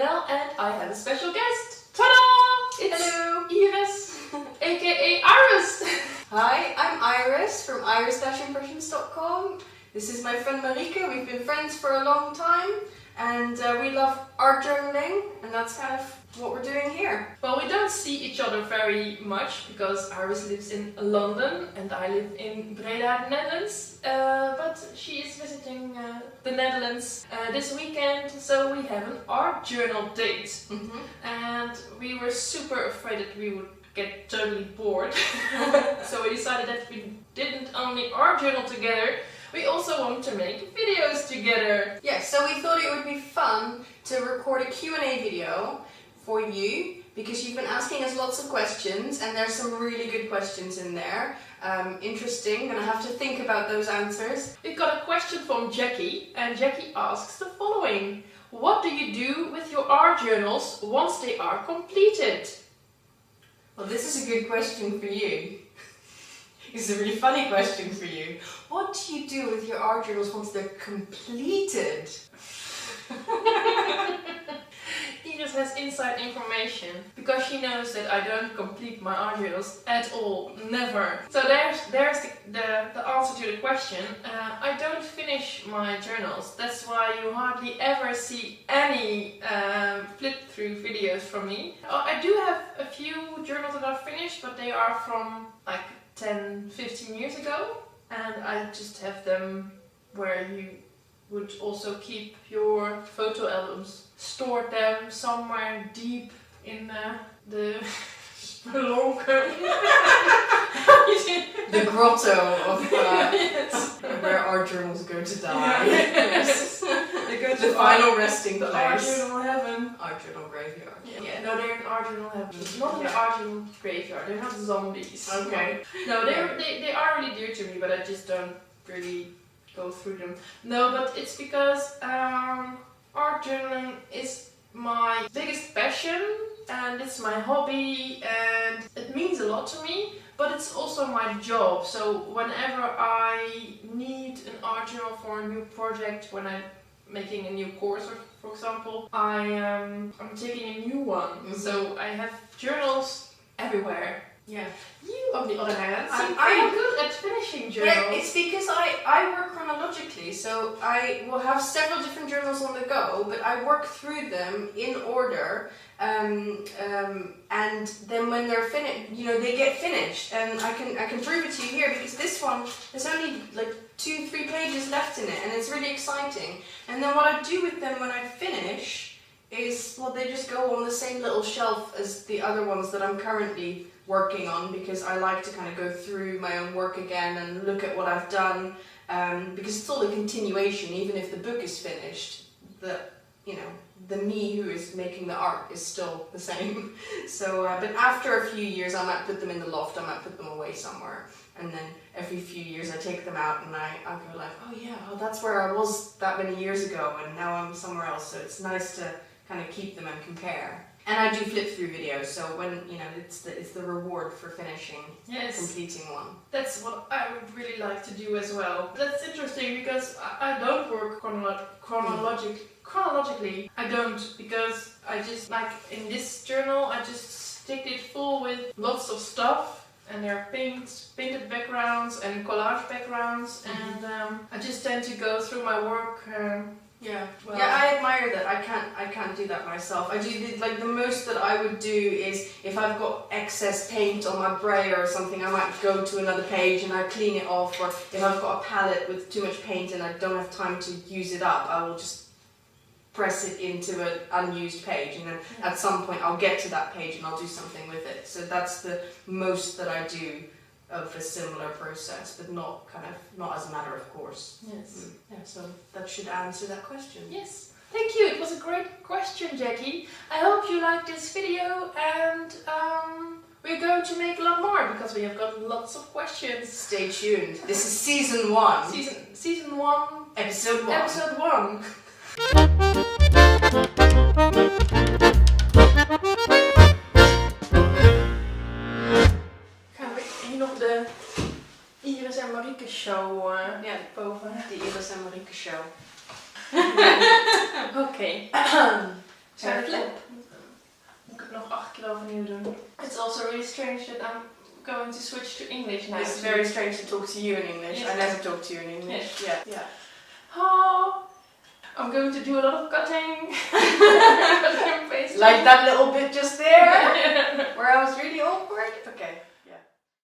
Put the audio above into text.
Mel and I have a special guest. Ta-da! It's Hello! Iris, aka Iris. Hi, I'm Iris from iris-impressions.com. This is my friend Marieke. We've been friends for a long time and we love art journaling, and that's kind of what we're doing here. Well, we don't see each other very much because Iris lives in London and I live in Breda, Netherlands. But she is visiting the Netherlands this weekend, so we have an art journal date. Mm-hmm. And we were super afraid that we would get totally bored. So we decided that we didn't only art journal together, we also want to make videos together. Yeah, so we thought it would be fun to record a Q&A video for you, because you've been asking us lots of questions and there's some really good questions in there. Interesting, gonna have to think about those answers. We've got a question from Jackie, and Jackie asks the following. What do you do with your art journals once they are completed? Well, this is a good question for you. It's a really funny question for you. What do you do with your art journals once they're completed? Iris has inside information because she knows that I don't complete my art journals at all, never. So there's the answer to the question. I don't finish my journals. That's why you hardly ever see any flip through videos from me. I do have a few journals that are finished, but they are from like 10-15 years ago, and I just have them where you would also keep your photo albums. Stored them somewhere deep in the spelonker. The grotto of yes. where art journals go to die. Yes. They go to the final resting the art place. journal heaven. Art journal graveyard. Yeah, no, they're in art journal heaven. Not in the art journal graveyard. They're not zombies. Okay. No, they are really dear to me, but I just don't really go through them. No, but it's because art journaling is my biggest passion and it's my hobby and it means a lot to me, but it's also my job. So whenever I need an art journal for a new project, when I'm making a new course, for example, I'm taking a new one. Mm-hmm. So I have journals everywhere. Yeah. You, on the other hand, seem I'm pretty good at finishing journals. Yeah, it's because I work chronologically, so I will have several different journals on the go, but I work through them in order, and then when they're finished, they get finished, and I can prove it to you here, because this one, there's only like 2-3 pages left in it, and it's really exciting. And then what I do with them when I finish is, well, they just go on the same little shelf as the other ones that I'm currently working on, because I like to kind of go through my own work again and look at what I've done, because it's all a continuation. Even if the book is finished, the me who is making the art is still the same. So but after a few years I might put them in the loft, I might put them away somewhere, and then every few years I take them out and I go like, oh yeah, that's where I was that many years ago, and now I'm somewhere else. So it's nice to kind of keep them and compare. And I do flip through videos, so when it's the reward for finishing, completing one. That's what I would really like to do as well. That's interesting because I don't work chronologically. I don't, because I just, like in this journal, I just stick it full with lots of stuff, and there are painted backgrounds and collage backgrounds, and I just tend to go through my work. Yeah, I admire that. I can't do that myself. I do like the most that I would do is if I've got excess paint on my brayer or something, I might go to another page and I clean it off. Or if I've got a palette with too much paint and I don't have time to use it up, I will just press it into an unused page, and then at some point I'll get to that page and I'll do something with it. So that's the most that I do of a similar process, but not as a matter of course. Yes. Yeah, so that should answer that question. Yes. Thank you. It was a great question, Jackie. I hope you liked this video, and we're going to make a lot more because we have got lots of questions. Stay tuned. This is season 1. Season 1. Episode 1. Episode 1. Nog de Iris en Marieke show boven. De Iris en Marieke show. Okay. Hair flip. Moet ik het nog 8 keer overnieuw doen. It's also really strange that I'm going to switch to English now. It's very strange to talk to you in English. Yes. I never talk to you in English. Yes. Yeah. Oh, I'm going to do a lot of cutting. Cutting and pasting. Like that little bit just there, where I was really awkward. Okay.